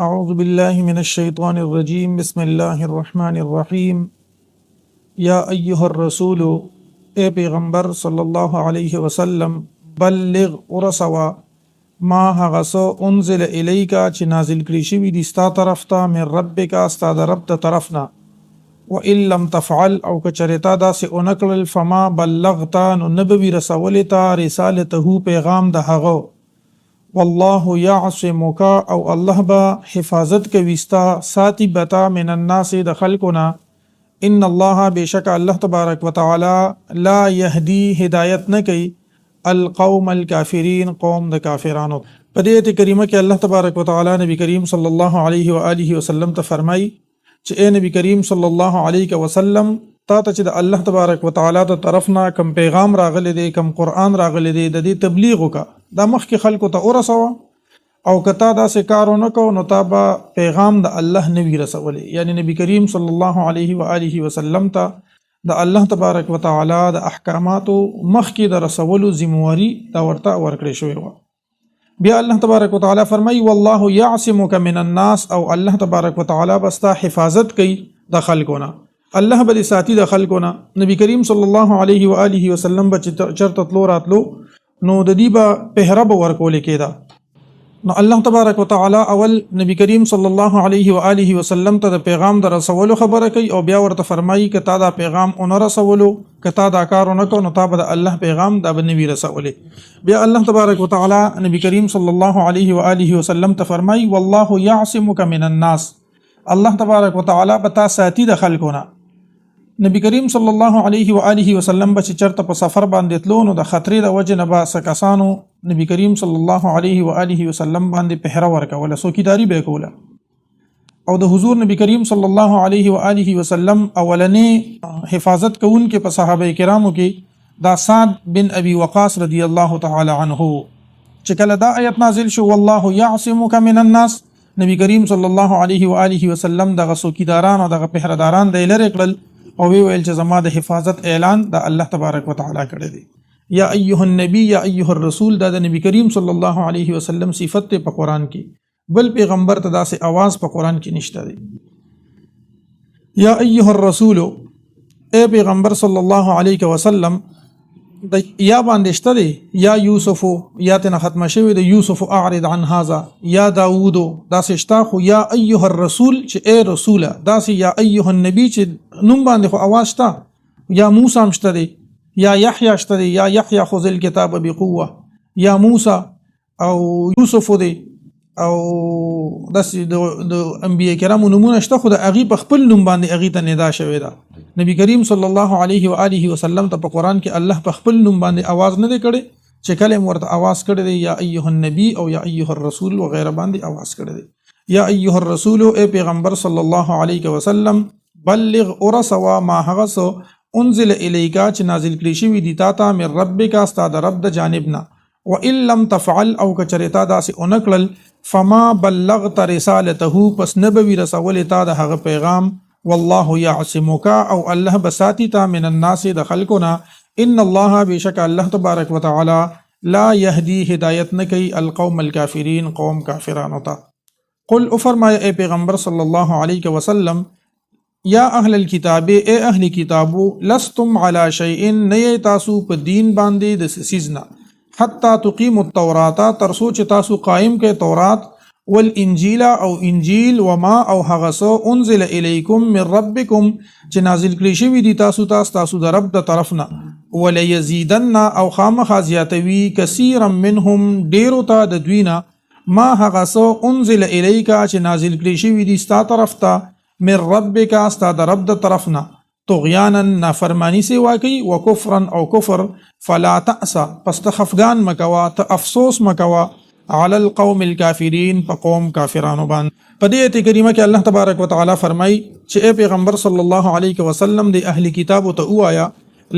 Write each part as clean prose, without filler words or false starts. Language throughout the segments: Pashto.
اعوذ باللہ من الشیطان الرجیم بسم اللہ الرحمن الرحیم یا ایہا الرسول اے پیغمبر صلی اللہ علیہ وسلم بلغ ورسوا ما هغسو انزل الیکا چې نازل کړي شوي دي ستا طرف ته من ربک ستا د رب د طرفنا وان لم تفعل او کچرتا داسې اونکړل فما بلغتا نو نبوي رسولې تا رسالته پیغام د هغه والله یعصمک او الله با حفاظت کوي ستا ساتي بتا من الناس د خلقنا ان الله بشک الله تبارک وتعالى لا يهدي هدایت نه کوي القوم الكافرین قوم د کافرانو. په دې آیت کریمه کې الله تبارک وتعالى نبی کریم صلی الله علیه و آله وسلم ته فرمایي چې اے نبی کریم صلی الله علیه وسلم تا ته چې د الله تبارک وتعالى د طرفنا کم پیغام راغلی دی کم قرآن راغلی دی د دې تبلیغ وکړه دا مخکې خلکو ته ورسوه او کتا داسې کار ونه کو نو تا به پیغام د الله نوی رسولی یعنی نبی کریم صلی الله علیه و آله وسلم ته د الله تبارک وتعالى د احکاماتو مخکې د رسولو ذمہواری دا ورته ورکړې شوې وه. بیا الله تبارک وتعالى فرمایي والله یعصمک من الناس او الله تبارک وتعالى بستا حفاظت کوي د خلکونه الله به ساتي د خلکونه. نبی کریم صلی الله علیه و آله وسلم به چرته تلو راتلو نو د دې به پهره به ورکول کېده نو الله تبارک وتعالى اول نبی کریم صلی الله علیه و آله وسلم ته د پیغام د رسولو خبره کوي او بیا ورته فرمایي که تا دا پیغام اون رسولو که تا دا کار نه کو نو تا به د الله پیغام دا به نبی رسولي. بیا الله تبارک وتعالى نبی کریم صلی الله علیه و آله وسلم ته فرمایي والله یعصمک من الناس الله تبارک وتعالى بتا ساتي د خلکونه. نبی کریم صلی الله علیه و آله وسلم به چرته په سفر باندې تلو نو د خطرې د وجه نه به سکسانو نبی کریم صلی الله علیه و آله وسلم باندې پهره ورکوله څوکیداری به کوله او د حضور نبی کریم صلی الله علیه و آله وسلم اولنې حفاظت کوونکې په صحابه کرامو کې دا سعد بن ابي وقاص رضی الله تعالی عنه چې کله دا آیت نازل شو والله یعصمک من الناس نبی کریم صلی الله علیه و آله وسلم دغه څوکیداران او دغه پهرداران د لری کړل او ویل چې زما د حفاظت اعلان د الله تبارک وتعالى کړی دی. یا ایها النبی یا ایها الرسول دا د نبی کریم صلی الله علیه وسلم صفت په قرآن کې بل پیغمبر ته داسې आवाज په قرآن کې نشته دی. یا ایها الرسول اے پیغمبر صلی الله علیه وسلم د یا باندې شته دی یا یوسف یا تنه ختم شوی د یوسف اعرض عن هذا یا داوود داسې شته خو یا ایها الرسول چې اے رسول داسې یا ایها النبی چې نوم باندې خو आवाज شته یا موسی هم شته دی یا یحیی شته دی یا یحیی خذ الكتاب بقوه یا موسی او یوسف دی او داسې د انبیاء کرامو نمونه شته خو د هغې په خپل نوم باندې هغې ته ندا شوې ده. نبی کریم صلی الله علیه و آله وسلم ته په قرآن کې الله په خپل نوم باندې आवाज نه دی کړی چې کله ورته आवाज کړی دی یا ایها النبی او یا ایها الرسول وغیره باندې आवाज کړی دی. یا ایها الرسول اے پیغمبر صلی الله علیه وسلم بلغ ورسوا ما هغسو انزل الیکا چې نازل کړي شوي دي تا ته من ربک ستا د رب د جانبنا وان لم تفعل او کچرتا داسې اونکړل فما بلغت رسالته پس نبوي رسولې تا د هغه پیغام والله یعصمک او الله بساتی تا من الناس د خلقنا ان الله بشک الله تبارک وتعالى لا يهدي هدایت نه کوي القوم الكافرین قوم کافرانو ته. قل فرمایا اے پیغمبر صلی الله علیه وسلم یا اهل الكتاب اے اهل کتابو لستم علی شیء نه تاسو په دین باندې د سیزنا حتی تقیموا التوراة ترسو چې تاسو قائم کې تورات والانجیل او انجیل وما او هغسو انزل الیکم من ربکم چې نازل کړي شوي دي تاسو د رب د طرفنا ولیزیدن او خامخا زیاتوي کثیرا منهم ډیرو ته د دوینا ما هغسو انزل الیکا چې نازل کړي شوي دي ستا طرف ته من ربک ستا د رب د طرفنا طغیانا نافرمانی سے واقعی و کفرا او کفر فلا تأسا پس تخفگان مکوا تا افسوس مکوا علی القوم الكافرین پا قوم کافرانو بان. پا دی ایت کریمہ کہ اللہ تبارک وتعالی فرمائی چھ اے پیغمبر صلی اللہ علیہ وسلم دی اہل کتابو تا او آیا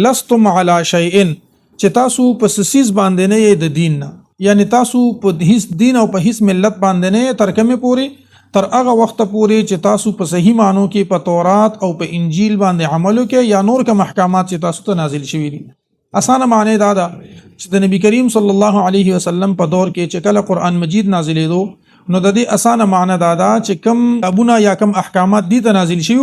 لستم علی شیئن چھ تاسو پس سیز باندنے د دین نا یعنی تاسو پا حس دین او پا حس ملت باندنے ترکم پوری تر هغه وخت پورې چې تاسو په صحیح معنو کې په تورات او په انجیل باندې عملو کې یا نور کوم احکامات چې تاسو ته نازل شوي دي. اسانه معنی دا ده چې د نبی کریم صلی الله علیه وسلم په دور کې چې کله قرآن مجید نازلېدو نو د دې اسانه معنی دا ده چې کم ابونه یا کم احکامات دي ته نازل شي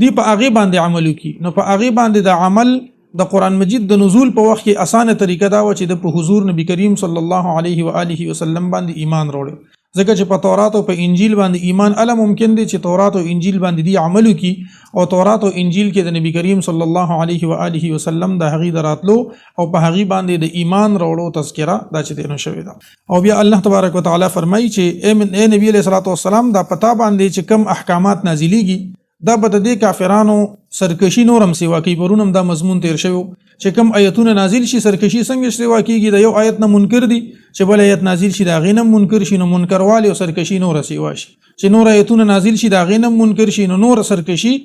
دی په هغه باندې عمل وکي. نو په هغه باندې د عمل د قران مجید د نزول په وخت کې اسانه طریقه دا و چې د حضور نبی کریم صلی الله علیه و آله وسلم باندې ایمان وروړي. ځکه چې په تورات او په انجیل باندې ایمان اله ممکن دی چې تورات او انجیل باندې دی عمل وکي او تورات او انجیل کې د نبی کریم صلی الله علیه و آله وسلم د هغه دراتلو او په هغه باندې د ایمان وروړو تذکرہ دا چې دینو شوی دا. او بیا الله تبارک وتعالى فرمایي چې اے نبی علیہ الصلوۃ والسلام دا پتا باندې چې کم احکامات نازلېږي دا به د کافرانو سرکشي نورم سیوا کوي. پرونم دا مضمون تیر شوی چې کم آیتونه نازل شي سرکشي څنګه سیوا کیږي. د یو آیت نه منکر دي چې بل آیت نازل شي دا غینم منکر شي نو منکروالی او سرکشي نور سیوا شي. چې نور آیتونه نازل شي دا غینم منکر شي نو نور سرکشي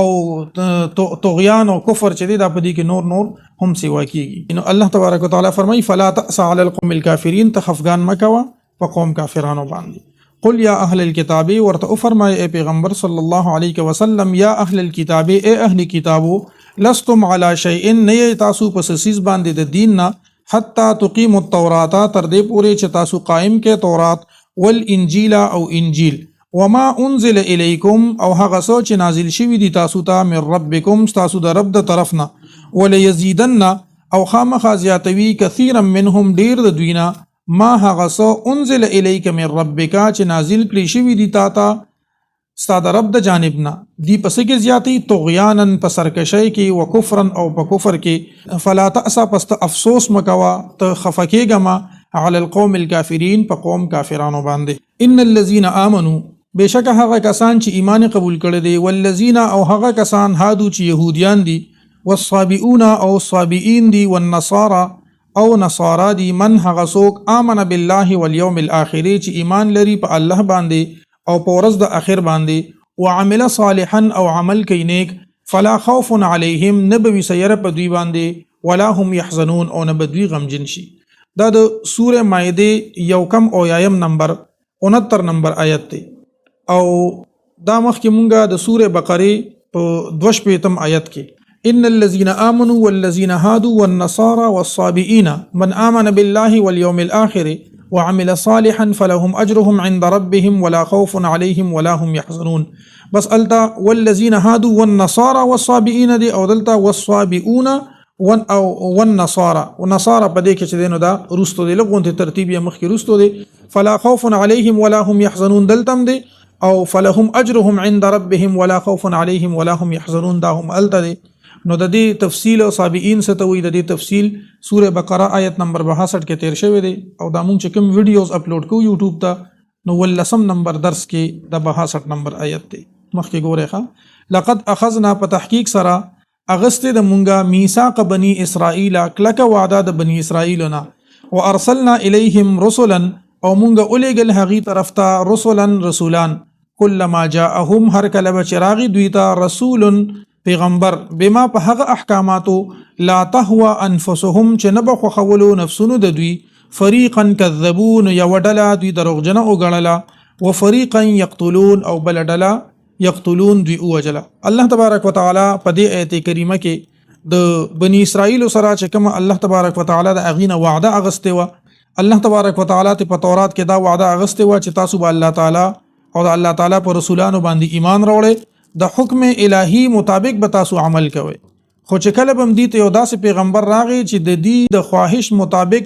او طغیان او کفر چې دا په دې کې نور هم سیوا کیږي. نو الله تبارک وتعالى فرمایي فلا تأس علی القوم الکافرین تخفغان مکوا په قوم کافرانو باندې. قل یا اهل الكتاب ورته فرمای اے پیغمبر صلی الله علیه وسلم یا اهل الكتاب اے اهل کتابو لستم علی شیء نه تاسو پس سیس باندې د دین نه حتا تقیموا التوراۃ تر دې پورې چې تاسو قائم کې تورات والانجیل او انجیل وما انزل الیکم او هغه څه چې نازل شوی دي تاسو ته من ربکم تاسو د رب د طرفنا وليزيدن او خامخا زیاتوي کثیرا منهم ډیر د دوینا ما هغه څه انزل الیک من ربک چې نازل کړي شوی دي تا ته ستاد رب د جانبنا دی پس کې زیاتی طغیانن په سرکشی کې او کفرن او په کفر کې. فلا تأسا پس افسوس مکوا ته خفکیګما علی القوم الکافرین په قوم کافرانو باندې. ان الذين امنوا بشک هغه کسان چې ایمان قبول کړي دي والذین او هغه کسان هادو چې يهوديان دي والصابئون او صابئین دي والنصارى او نصارا دی من هغه څوک آمن بالله والیوم الاخر چې ایمان لري په الله باندې او په ورځ د اخر باندې وعمل صالحا او عمل کوي نیک فلا خوف علیهم نبوي سیر په دوی باندې ولا هم يحزنون او نه بدوی غمجن شي. دا د سوره مائده یو کم او یایم نمبر 69 نمبر آیت دی او دا مخکې مونږه د سوره بقره په 22 آیت کې ان الذين امنوا والذين هادوا والنصارى والصابئين من امن بالله واليوم الاخر وعمل صالحا فلهم اجرهم عند ربهم ولا خوف عليهم ولا هم يحزنون. بس التا والذين هادوا والنصارى والصابئين دي او دلتا والصابئون والنصارى والنصارى په دې کې چې دینو دا رستو دي لغونته ترتیب یې مخکې رستو دي فلا خوف عليهم ولا هم يحزنون دلتم دي او فلهم اجرهم عند ربهم ولا خوف عليهم ولا هم يحزنون دا هم التا دي. نو د دې تفصیل او صابئین ستوي د دې تفصیل سوره بقره آیت نمبر 62 کې تیر شوی دی او دا مونږ چې کوم ویډیوز اپلوډ کوو یوټیوب ته نو ولسم نمبر درس کې د 62 نمبر آیت دی مخکې ګورئ ښه. لقد اخذنا په تحقیق سره اغست د مونږه میثاق بنی اسرائیل کلک وعده د بنی اسرائیلنا وارسلنا الیهم رسلا او مونږه اولېګل هغي طرف ته رسولان کلما جاءهم هر کله بچراغي دوی ته رسول پیغمبر بما په هغه احکاماتو لا تهوا انفسهم چې نه بخو خولو نفسونو د دوی فریقا کذبون یا وډلا دوی دروغجنه او غړلا وفریقا یقتلون او بلډلا یقتلون دوی اوجلا. الله تبارک وتعالى په دې آیت کریمه کې د بنی اسرائیل سره چې کوم الله تبارک وتعالى د اغینه وعده اغسته و الله تبارک وتعالى ته په تورات کې دا وعده اغسته و چې تاسو به الله تعالی او د الله تعالی پر رسولانو باندې ایمان راوړئ د حکم الهی مطابق به تاسو عمل کوئ. خو چې کله به دې ته یو داسې پیغمبر راغی چې د دې د خواهش مطابق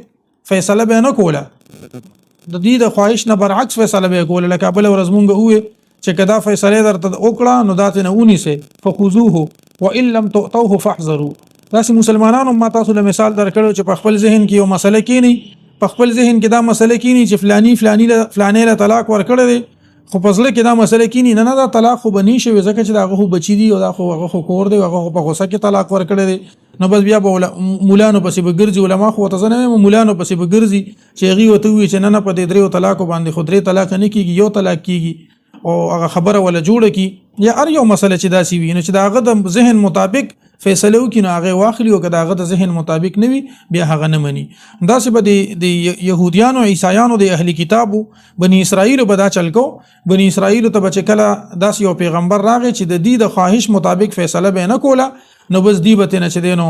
فیصله به نه کوله د دې د خواهش نه برعکس فیصله به کوله لکه بل ورځ مونږ وې چې کدا فیصله درته وکړه نو داتې نه ونیسه فخذوه وان لم تؤتوه فاحذروا. داسې مسلمانانو ما تاسو له مثال درکړو چې په خپل ذهن کې یو مسله کینی په خپل ذهن کې دا مسله کینی چې فلانی له طلاق ورکړی دی خو پسله کې دا مسله کینی نه دا طلاق خو بنی شوی ځکه چې دا هغه بچی دی او دا هغه خو کور دی هغه په غوسه کې طلاق ورکړی دی نو بس بیا به مولانو پسې به ګرځي علما خو ته نه مولانو پسې به ګرځي چې هغه وته وی چې نه په دې درې طلاق باندې خو درې طلاق نه کیږي یو طلاق کیږي او هغه خبره ولا جوړه کی یا ار یو مسله چې دا سی وي نو چې دا هغه د ذهن مطابق فیصله وکړي نو هغه واخلي او کدا هغه د ذهن مطابق نه وي بیا هغه نه مني. دا څه به د يهوديانو عیسایانو د اهلی کتابو بنی اسرائیل به دا چل کو بنی اسرائیل ته بچ کله داس یو پیغمبر راغی چې د دې د خواهش مطابق فیصله به نه کوله نو بس دی به نه چې دی نو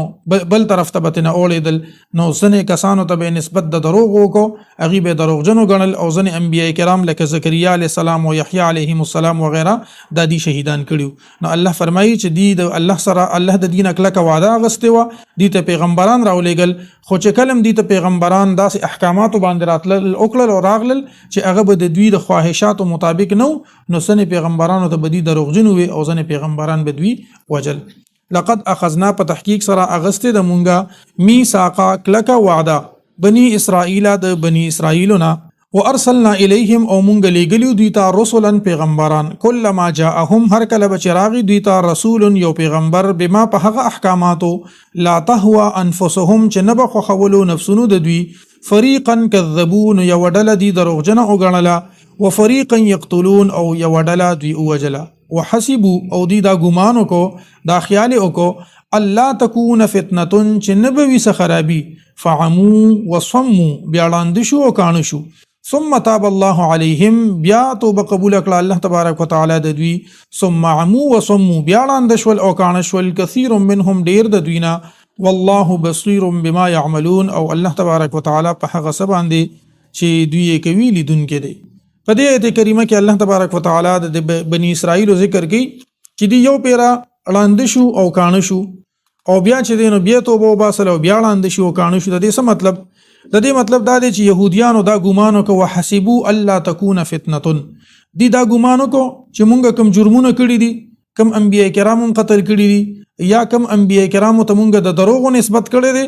بل طرف ته به نه اوړېدل. نو ځینې کسانو ته به نسبت د دروغ وکړو، هغوی به دروغجن وګڼل، او ځینې انبیاء کرام لکه زکریا علیه السلام او یحیی علیهم السلام وغیره دا دی شهیدان کړي. نو الله فرمایي چې دی د الله سره الله د دین کلکه وعده اغستې وه، دی ته پیغمبران راولېږل، خو چې کلم دی ته پیغمبران داسې احکاماتو باندې راتلل وکړل او راغلل چې هغه به د دوی د خواهشاتو مطابق نو ځینې پیغمبرانو ته به دوی دروغجن وي او ځینې پیغمبران به دوی وجل. لقد اخذنا په تحقیق سره اغستې د مونږه میثاقا کلکه وعده بني اسرائیل د بني اسرائیلنا وارسلنا الیهم او مونږ لېږلیو دوی ته رسلا پیغمبران کلما جاءهم هر کله به چې راغی دوی ته رسول یو پیغمبر بما په هغه احکاماتو لا تهوى انفسهم چې نه به خوښولو نفسونو د دوی فریقا کذبون یو ډله دی دروغجنه وګڼله وفریقا یقتلون او یو ډله دوی ووجله وحسبوا او دی دا ګمان وکړو دا خیال وکړو الله تکون فتنه چې نه به وي څه خرابي فعموا وصموا بیا ړانده شو او کاڼه شو ثم تاب الله علیهم بیا توبه قبول کړه الله تبارک وتعالى د دوی ثم عموا وصموا بیا ړانده شول او کاڼه شول کثیر منهم ډیر د دوی نه والله بصیر بما يعملون او الله تبارک وتعالى په هغه څه باندې چې دوی یې کوي لیدونکي دی. په دې آیت کریمه کې الله تبارک وتعالى د بنی اسرائیل ذکر کوي چې دی یو پیرا ړانده شو او کاڼه شو او بیا چې دی نو بیا توبه وباسل او بیا ړانده شو او کاڼه شو. د دې څه مطلب؟ د دې مطلب دا دی چې يهوديانو دا ګمان وکړو وحسبوا الله تكون فتنه، دی دا ګمان وکړو چې مونږ کوم جرمونه کړی دي، کوم انبیاء کرام قتل کړی دي یا کوم انبیاء کرام ته مونږ د دروغ نسبت کړی دی،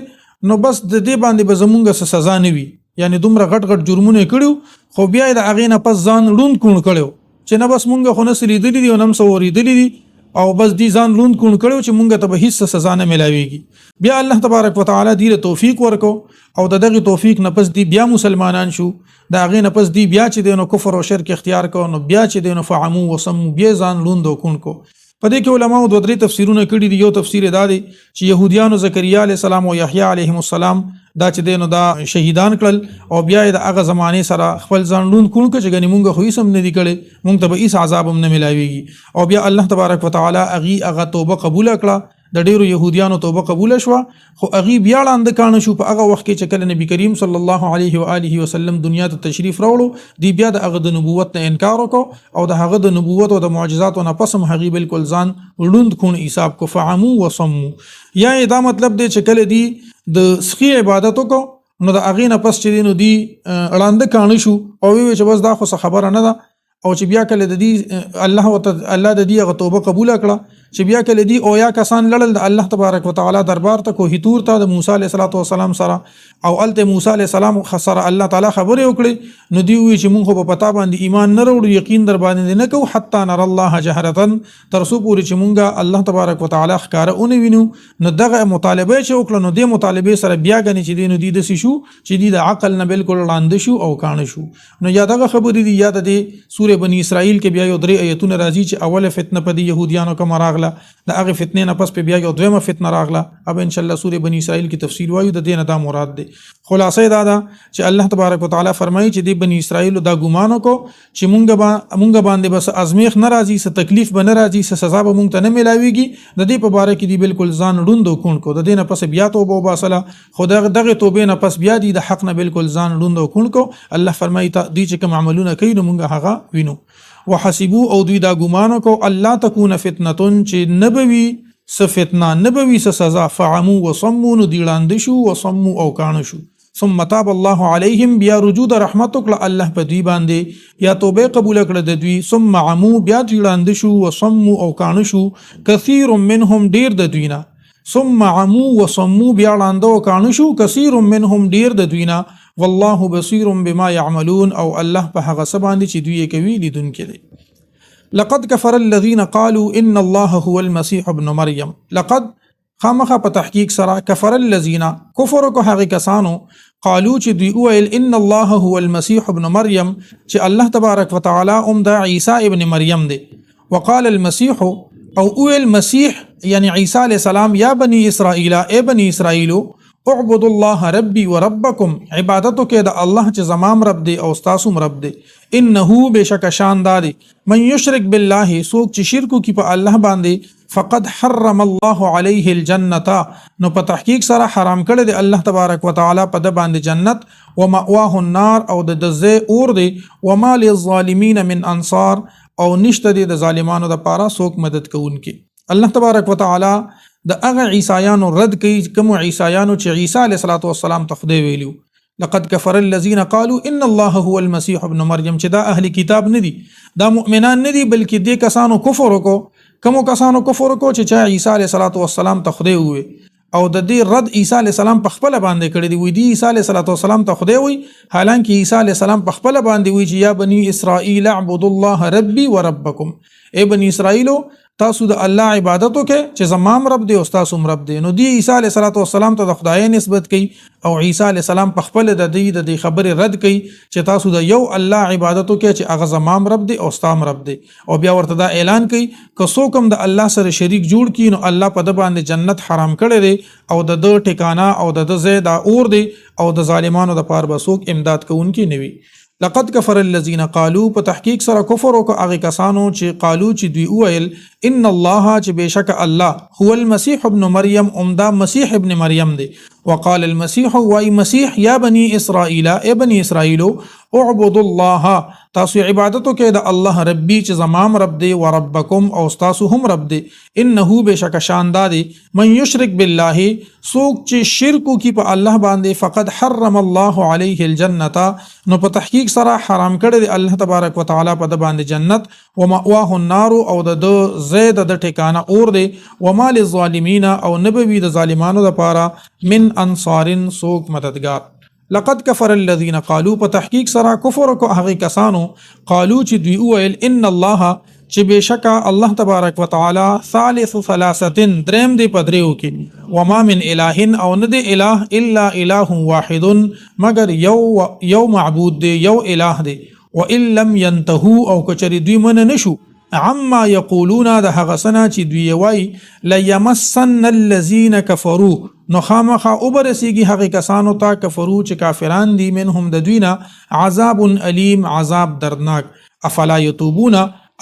نو بس د دې باندې به زمونږ سزا نه وي. یعنی دومره غټ غټ جرمونه کړیو خو بیا د هغې نه پس ځان لوند کون کړیو چې نه بس مونږ خو نه لیدلی دي او نه هم څه اورېدلي دي او بس دی ځان لوند کون کړیو چې مونږ ته به هیڅ سزا نه ملاویږي. بیا الله تبارک وتعالى دی له توفیق ورکو او د دغه توفیق نه پس دی بیا مسلمانان شو، د هغې نه پس دی بیا چې دی نو کفر او شرک اختیار کو، نو بیا چې دی نو فعموا وصموا بیا ځان لوند کون کو. په دې کې علماء دوه درې تفسیرونه کړي دي. یو تفسیر دا دی چې يهوديانو زکریا علیه السلام او یحیی علیهم السلام دا چې دی نو دا شهیدان کړل او بیا د هغه زمانه سره خپل ځان لوند کړو چې ګنې مونږ خو هیڅ هم نه دي کړی، مونږ ته به هیڅ عذاب هم نه ملاویږي. او بیا الله تبارک وتعالى هغه توبه قبول کړه، د ډیرو يهوديانو توبه قبول شو خو هغه بیا لاندې کانه شو. په هغه وخت کې چې کله نبی کریم صلی الله علیه و آله وسلم دنیا ته تشریف راوړو دی بیا د هغه د نبوت نه انکار وکړو او د هغه د نبوت او د معجزاتو نه پس هم هغه بالکل ځان لوند کون حساب کو فعموا وصموا. یا دا مطلب دی چې کله دی د سخی عبادت وکړو نو د هغه نه پس چې نو دی لاندې کانه شو او وی چې بس دا خو خبره نه ده او چې بیا کله د دې الله د دې توبه قبول کړه چې بیا کله دی او یا کسان لړل د الله تبارک وتعالى دربار ته کوه تور ته د موسی علیه السلام سره او الته موسی علیه السلام خسر الله تعالی خبره وکړي نو دی وی چې مونږ په پتا باندې ایمان نه وروړو، یقین در باندې نه کو حتی نر الله جهرتن تر څو پورې چې مونږه الله تبارک وتعالى ښکارا اون وینو. نو دغه مطالبه چې وکړه نو د مطالبه سره بیا غني چې دی نو دی د شو چې دی د عقل نه بالکل لاندې شو او کانه شو. نو یا دغه خبرې دی یا د سوره بنی اسرائیل کې بیا یو درې آیتونه راځي چې اوله فتنه په دې يهوديانو کوم راغله، د هغه فتنې نه پس په بیا یو دویمه فتنه راغله. اب ان شاء الله سوره بنی اسرائیل کی تفصیل وایو د دې نه دا مراد دی. خلاصه دا ده چې الله تبارک وتعالى فرمایي چې د بنی اسرائیل دا ګمان کو چې مونږ باندې بس ازمیخ ناراضي، څه تکلیف به ناراضي، څه سزا به مونږ ته نه ملاويږي. د دې په باره کې دی بالکل ځان لوند کون کو، د دې نه پس بیا توبه وباسله، خدای دغه توبه نه پس بیا دی د حق نه بالکل ځان لوند کون کو. الله فرمایي ته دې چې کوم عملونه کوي نو مونږ هغه وینو. وحسبوا او دوی دا ګمان کو الله تكون فتنه چې نبوي س فتنه نبوي س سزا فعموا وصموا نو دی لاندې شو وصموا او کانه شو. ثم تاب الله عليهم بیا رجوع د رحمت کړه الله په دوی باندې یا توبه قبول کړه د دوی. ثم عموا بیا دی لاندې شو وصموا او کانه شو كثير منهم ډیر د دوی نه. ثم عموا وصموا بیا لاندې او کانه شو كثير منهم ډیر د دوی نه. والله بصير بما يعملون او الله په هغه څه باندې چې دوی کوي لیدونکي دی. لقد كفر الذين قالوا ان الله هو المسيح ابن مريم. لقد خامخه په تحقیق سره کفر الذين کفر کو هغه کسانو قالو چې دوی ویل ان الله هو المسيح ابن مريم چې الله تبارک وتعالى د عیسی ابن مریم دی. وقال المسيح او ویل مسیح یعنی عیسی علیہ السلام یا بنی اسرائیل ای بنی اسرائیلو اعبدوا الله ربي وربكم عبادتو کې د الله چې زمام رب دی او تاسو رب دی. انه بشک شاندار من یشرک بالله سوک چې شرک کی په الله باندې فقد حرم الله عليه الجنه نو په تحقیق سره حرام کړی دی الله تبارک وتعالى په د باندې جنت ومأواه النار او د دزه اور دی وما للظالمین من انصار او نشته دی د ظالمانو د پاره څوک مدد کوونکی الله تبارک وتعالى د هغه عیسایانو رد کوي کوم عیسایانو چې عیسی علیه السلام ته خدای ویلو لقد كفر الذين قالوا ان الله هو المسيح ابن مريم چې دا اهل کتاب ندي دا مؤمنان ندي بلکې دې کسانو کفر وکړو کوم کسانو کفر وکړو چې عیسی علیه السلام ته خدای وي او د دې رد عیسی علیه السلام په خپل باندې کړی دی وی دی عیسی علیه السلام ته خدای وي حالانکه عیسی علیه السلام په خپل باندې وی چې یا بنی اسرائیل اعبدوا الله ربي وربکم ای بنی اسرائیلو تاسو د الله عبادتو کې چې زمام رب دی او تاسو رب دی نو دی عیسی علیه السلام ته د خدای نسبت کوي او عیسی علیه السلام په خپل د دې خبرې رد کوي چې تاسو د یو الله عبادتو کې چې هغه زمام رب دی او تاسو رب دی او بیا ورته دا اعلان کوي که څوک هم د الله سره شریک جوړ کړي نو الله په د باندې جنت حرام کړی دی او د ټکانه او د زید اور دی او د ظالمانو د پاره به څوک امداد کوونکی نه وي لقد كفر الذين قالوا په تحقیق سره کفر وکړه هغه کسانو چې قالو چې دوی ویل ان الله چې بشک الله هو المسيح ابن مريم عمدا مسیح ابن مریم دی وقال المسيح واي مسيح يا بني اسرائيل اي بني اسرائيل اعبدوا الله تاسو عبادتو کې د الله ربي چې زمام رب دی وربکم او تاسو هم رب دی انه بشک شاندار من یشرک بالله سوک چې شرک کی په الله باندې فقد حرم الله عليه الجنه نو په تحقیق سره حرام کړی دی الله تبارک وتعالى په د باندې جنت ومأواه النار او د زید د ټکانه اور دی وما للظالمین او نبوی د ظالمانو لپاره من انصار سوک مددگار لقد كفر الذين قالوا په تحقیق سره کفر کو هغه کسانو قالو چې دوی ویل ان الله چې بشکا الله تبارک وتعالى ثالث ثلاثه درم دی پدریو کې وما من اله او نه دی اله الا اله واحد مگر یو معبود دی یو اله دی وان لم ينتهوا او کچری دوی من نشو عما یقولون د هغه سنا چې دوی وای ليمسن الذين كفروا نو خامخا اوبرسیږي هغه کسانو ته کفرو چې کافران دي منهم د دوینا عذاب الیم عذاب دردناک افلا یتوبون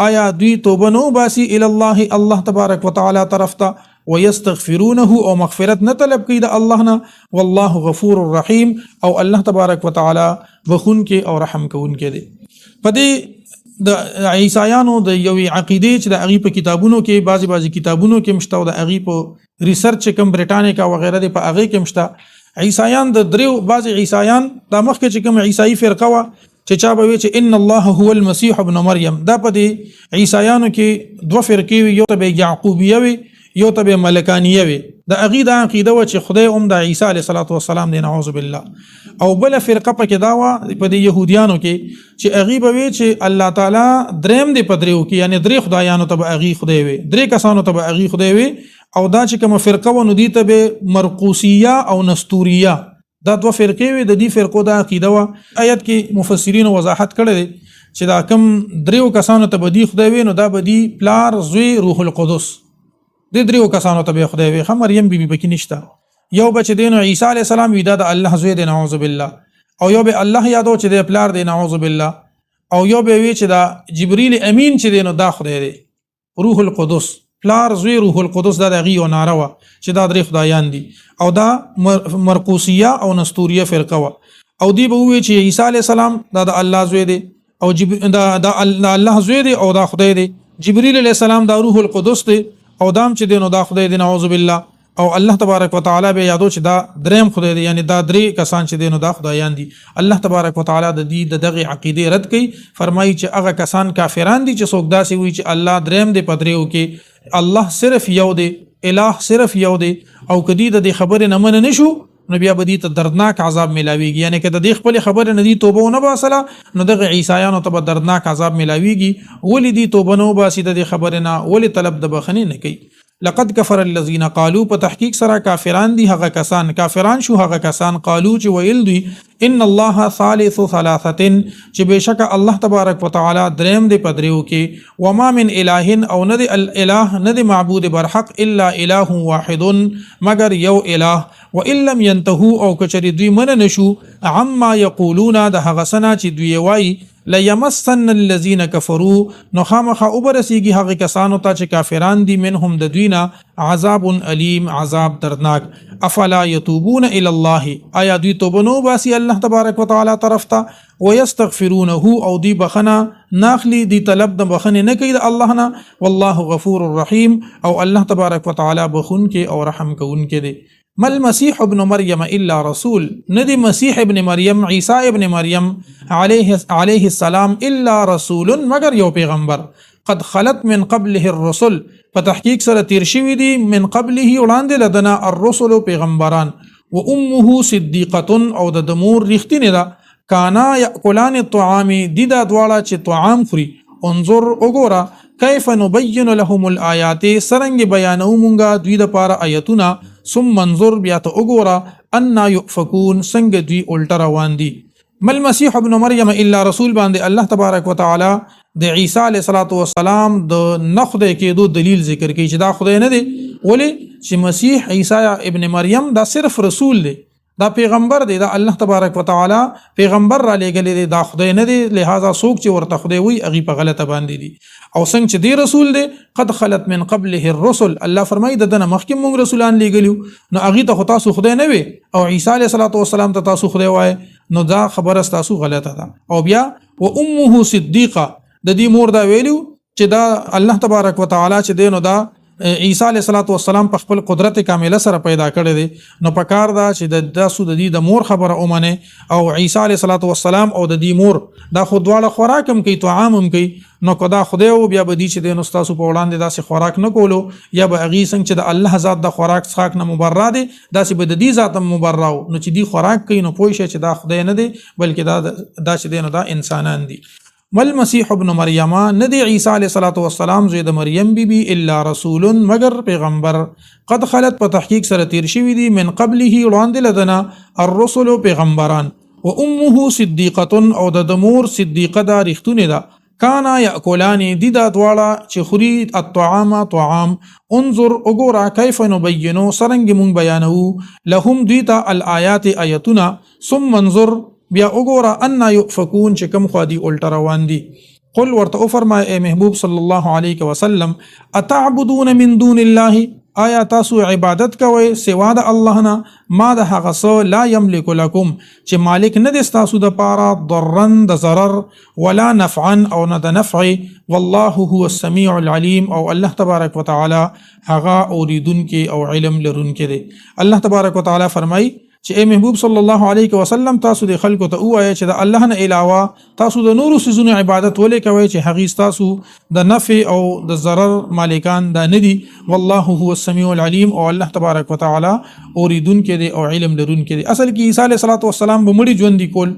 آیا دوی توبه نو باسی الی الله تبارک وتعالى طرف ته ويستغفرونه او مغفرت نه طلب کوي د الله نه والله غفور الرحیم او الله تبارک وتعالى بخون کې او رحم کوون کې دی پدې د عیسایانو د یوې عقیده چې د هغې په کتابونو کې بعضې کتابونو کې مشته او د هغې په ریسرچ کوم بریټانیکا وغیره دی په هغې کې مشته عیسایان د دریو بعضې عیسایان دا مخکې چې کوم عیسائی فرقه وه چې چا به وی چې ان الله هو المسيح ابن مریم دا په دې عیسایانو کې دوه فرقې وي یو ته به یعقوبیه وي یو ته به ملکانیه وي د هغې دا عقیده وه چې خدای هم د عیسی علیه السلام دی نعوذ بالله او بله فرقه پکې دا وه په دې یهودیانو کې چې هغې به وی چې الله تعالی دریم دی په دریو کې یعنې درې خدایانو ته به هغې خدای وي درې کسانو ته به هغې خدای وي او دا چې کومه فرقه وه نو دې ته به مرقوسیه او نستوریه دا دوه فرقې وي د دې فرقو دا عقیده وه آیت کې مفسرینو وضاحت کړی دی چې دا کم دریو کسانو ته به دې خدای وي نو دا به دې پلار زوی روح القدس د دریو کسانو ته به خدای وي ښه مریم بیبي پکې نشته یو بچ دی نو عیسی علیه السلام وي دا د الله زوی دی نعوذ بالله او یو به الله یادو چې د پلار دی نعوذ بالله او یو به وی چې دا جبرئیل امین چې دی نو دا خدای دی روح القدس پلار زوی روح القدس دا دغه یو ناروا چې دا درې خدایان دي او دا مرقوسیه او نستوریه فرقه وا او دی به وی چې عیسی علیه السلام دا د الله زوی دی او دا الله زوی دی او دا خدای دی جبرئیل علیه السلام دا روح القدس دی او دام چې دی نو دا خدای دی نعوذ بالله او الله تبارک وتعالى به یادو چې دا دریم خدای دی یعنی دا درې کسان چې دی نو دا خدایان دي الله تبارک وتعالى د دې دغه عقیده رد کوي فرمایي چې هغه کسان کافران دي چې څوک داسې وي چې الله دریم دی پدریو کې الله صرف یو دی الہ صرف یو دی او کدی د خبره نه من نشو نو بیا بدی ته دردناک عذاب ملاویږي یعنی که د دې خپل خبره نه دی توبه نه باسله نو دغه عیسایانو ته دردناک عذاب ملاویږي ولی دی توبه نه باسي د خبره نه ولی طلب د بخنی نه کوي لقد كفر الذين قالوا په تحقیق سره کافران دي هغه کسان کافران شو هغه کسان قالو چې ویل دي ان الله ثالث ثلاثه چې بشک الله تبارک وتعالى دریم دی پدریو کې وما من اله او نه دی الاله نه دی معبود برحق الا اله واحد مگر یو اله وان لم ينتهوا او کچری دوی من نشو عما یقولون د هغه سنا چې دوی وای لیمسن الذین کفروا نو خامخا اوبرسیږي هغه کسانو ته چې کافران دي منهم د دوینا عذاب علیم عذاب دردناک افلا یتوبون الی الله آیا دوی توبه نو باسي الله تبارک وتعالى طرف ته ويستغفرونه او دی بخنه ناخلی دی طلب د بخنه نه کوي د الله نه والله غفور رحیم او الله تبارک وتعالى بخون کې او رحم کوون کې دی مل مسیح ابن مریم الا رسول ندی مسیح ابن مریم عیسی ابن مریم علیه السلام الا رسول مگر یو پیغمبر قد خلت من قبله الرسل په تحقیق سره تیر شوی دی من قبله وړاندې لدنا الرسل پیغمبران و امه صدیقه او د مور رښتینه ده کانا یاکلان الطعام دیدا دواړه چې طعام خوري انظر وګورا کیف نبین لهم الآیات سرنګ بیانو مونږه دوی د پاره آیتونه ثم منظر بیا ته وګوره ان یؤفکون څنګه دوی الټ روان دي مل مسیح ابن مریم الا رسول باندې الله تبارک وتعالى د عیسی علیه السلام د نخده کېدو دلیل ذکر کوي چې دا خدای نه دی ولی چې مسیح عیسی ابن مریم دا صرف رسول دی دا پیغمبر دی دا الله تبارک وتعالى پیغمبر را لېږلی دی دا خدای نه دی لہذا څوک چې ورته خدای وي هغه په غلطه باندې دي او څنګه چې دی رسول دی قد خلت من قبله الرسل الله فرمایي د دنه مخکې موږ رسولان لېږلیو نو هغه ته تاسو خدای نه وي او عیسی علیه السلام ته تاسو خدای وای نو دا خبره تاسو غلطه ده او بیا و امه صدیقه د دې مور دا ویلو چې دا الله تبارک وتعالى چې دینو دا عیسی علیه السلام په خپل قدرت کامله سره پیدا کړی دی نو پکار دا چې د تاسو د دې د مور خبره اومنه او عیسی علیه السلام او د دې مور دا خو دواړه خوراک هم کوي طعام هم کوي نو کدا خدای او بیا بدی چې د نو تاسو په وړاندې داسې خوراک نه کولو یا به اغي څنګه چې د الله ذات د خوراک څخه نه مبرر دي داسې به د دې ذات مبرر نو چې دی خوراک کوي نو پوه شي چې دا خدای نه دی بلکې دا چې دی نو دا انسانان دي مل مسیح ابن مریم ندی عیسی علیہ السلام زوی د مریم بی بی الا رسول مگر پیغمبر قد خلت په تحقیق سره تیر شوی دی من قبله وړاندې لدنا الرسل پیغمبران و امه صدیقه او د مور صدیقه دا رښتونه ده کانا یاکلان دیدا دواړه چې خوري الطعام طعام انظر وګورا کیف نبینو سرنګ مون بیانو لهم دیتا الآیات آیتنا ثم منظر بیا وګوره ان یؤفکون چې کوم خو دی الټ روان دي قل ورته فرمای اے محبوب صلی الله علیه وسلم اتعبدون من دون الله آیا تاسو عبادت کوئ سوا د الله نه ما د هغه څه لا یملک لکم چې مالک نه دي تاسو د پاره ضرر د ضرر ولا نفعا او نه د نفع والله هو السمیع العلیم او الله تبارک وتعالى هغه اوریدونکي او علم لرونکي دی الله تبارک وتعالى فرمای چې اے محبوب صلی الله علیه وسلم تاسو د خلکو ته وایي چې د الله نه علاوه تاسو د نورو سيزونو عبادت ولې کوي چې هغه تاسو د نفع او د ضرر مالکان د ندي والله هو السمیع العلیم او الله تبارک وتعالى اوریدونکي دی او علم لرونکي دی اصل کې عیسی علیه السلام به مړي ژوند کول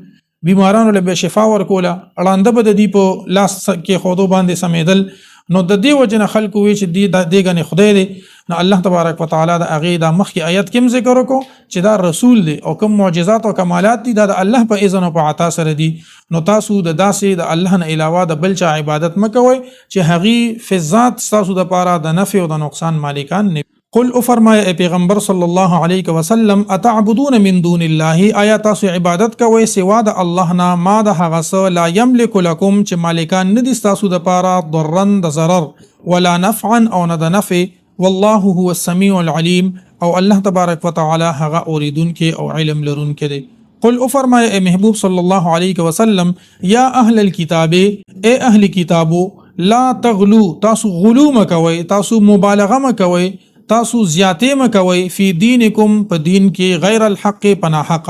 بیمارانو له شفا ورکوله اړانده به د دې په لاس کې خودو باندې سمیدل نو د دې وجنه خلکو وی چې دې غني خدای دی نو الله تبارک وتعالى د اغه د مخکې آیت کوم ذکر وکړو چې دا رسول دی او کوم معجزات او کمالات دي دا د الله په اذن او په عطا سره دي نو تاسو د داسې د الله نه علاوه د بل چا عبادت مکوئ چې هغه فزات تاسو د پاره د نفع او د نقصان مالکان نه قل او فرمای اے پیغمبر صلی الله علیه وسلم اتعبدون من دون الله آیا تاسو عبادت کوئ سوا د الله نه ما د هغه څه لا یملک لکم چې مالکان نه دي تاسو د پاره ضرر د ضرر ولا نفعا او نه د نفع والله هو السمیع العلیم او الله تبارک وتعالى هغه اوریدونکي او علم لرونکي دی قل او فرمای اے محبوب صلی الله علیه وسلم یا اهل الكتاب اے اهل کتابو لا تغلو تاسو غلو مکوئ تاسو مبالغه مکوئ تاسو زیاتې مکوئ فی دینکم په دین کې غیر الحق پنا حق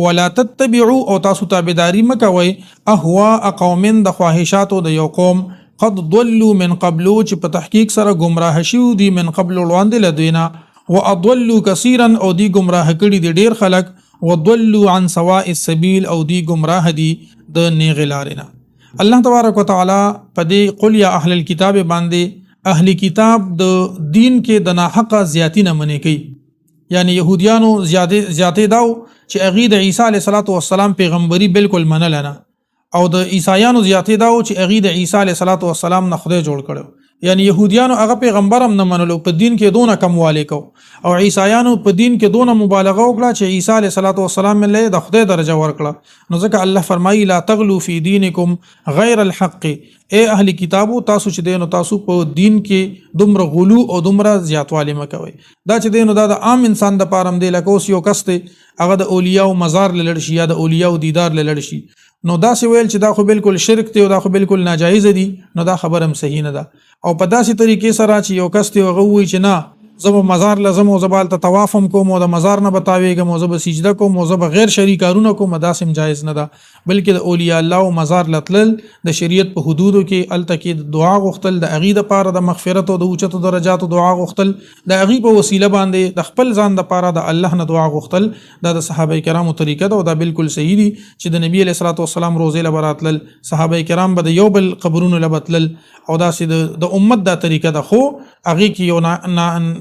ولا تتبعوا او تاسو تابعداري مکوئ اهواء قوم د خواهشاتو د یو قوم قد ضلوا من قبل چې په تحقیق سره گمراه شو دي من قبل وړاندې لدینا واضلوا كثيرا او دی گمراه کړي دي ډیر خلک وضلوا عن سواء السبيل او دی گمراه دي د نیغلارنا الله تبارک وتعالى په دې قل یا اهل الكتاب باندې اهلی کتاب د دین کې د ناحقه زیاتی نه منې کوي یعنی يهوديانو زیاتې داو چې اغه د عیسی علیه السلام پیغمبري بالکل منل نه او د عیسایانو زیاتې داو چې اغه د عیسی علیه السلام نه خدای جوړ کړو یعنی يهوديانو هغه پیغمبر هم نه منلو، په دین کې دونه کموالی کو، او عیسایانو په دین کې دونه مبالغه وکړه چې عیسی علیه السلام له د خدای درجه ورکړه. نو ځکه الله فرمایي لا تغلو فی دینکم غیر الحق، اے اهل کتابو تاسو چې دینو تاسو په دین کې دومره غلو او دومره زیاتوالی مکوئ. دا چې دینو دا د عام انسان د پاره هم دی، لکه اوس یو کس دی هغه د اولیاء مزار لړ شي یا د اولیاء دیدار لړ شي، نو دا سی ویل چې دا خو بالکل شرک دی او دا خو بالکل ناجایز دی، نو دا خبر هم صحیح نه ده. او په داسې طریقې سره چې یو کس دی هغه وایي چې نه زه به مزار لازم او زبال ته طواف هم کوم او د مزار نه بتاویږم او زه به سجده کوم او زه به غیر شرعي کارونه کوم، دا سم جایز نه ده. بلکې د اولیاء الله او مزار لتل د شریعت په حدودو کې الته کې دعا غوښتل، د اغي د پاره د مغفرت او د اوچتو درجاتو دعا غوښتل، د اغي په وسیله باندې د خپل ځان د پاره د الله نه دعا غوښتل، دا د صحابه کرامو طریقه ده او دا بالکل صحیح دي چې د نبی علیه الصلاه والسلام روزه لبراتل صحابه کرام به د یو بل قبرونو لبتل او دا سي د امت دا طریقه ده. خو اغي کې یو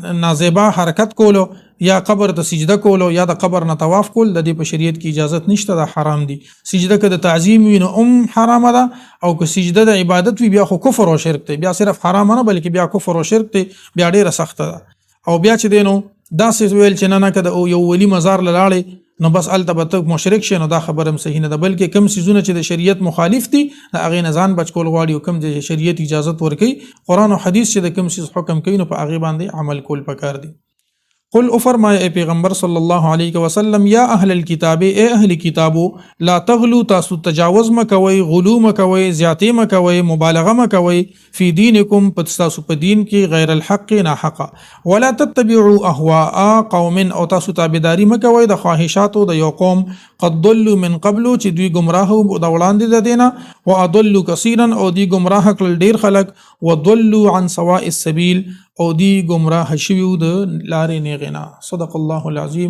نازیبا حرکت کولو یا قبر ته سجده کولو یا د قبر نه طواف کول د دې په شریعت کې اجازه نشته، دا حرام دي. سجده که د تعظیم وي نو حرام ده، او که سجده د عبادت وي بیا خو کفر او شرک دی، بیا صرف حرام نه بلکې بیا کفر او شرک دی، بیا ډیره سخته ده. او بیا چې دینو دا څه ویل چې نه کده یو ولی مزار لاله نو بس الته مشرک شي، نو دا خبر هم صحیح نه ده. بلکې کم سيزونه چې د شریعت مخالف دي هغه نه ځان بچ کول غواړي، او کم د شریعت اجازه ورکي قرآن او حدیث چې د کم سيز حکم کوي نو په هغه باندې عمل کول پکار دي. قل افرمای اے پیغمبر صلی الله علیه وسلم یا اهل الكتاب، اے اهل کتابو لا تغلو تاسو تجاوز مکوي، غلو مکوي، زیاتی مکوي، مبالغه مکوي فی دینکم پتاسو په دین کې غیر الحق نه حق، ولا تتبعوا اهواء قوم او تاسو تابعداري مکوي د خواهشاتو د یو قوم قد ضلوا من قبل چې دوی گمراه او د وړاندې د دینه، واضلوا كثيرا او دوی گمراه کړل ډیر خلک، وضلوا عن سواء السبيل او دی گمراه شویو د لارې نه غنا. صدق الله العظیم.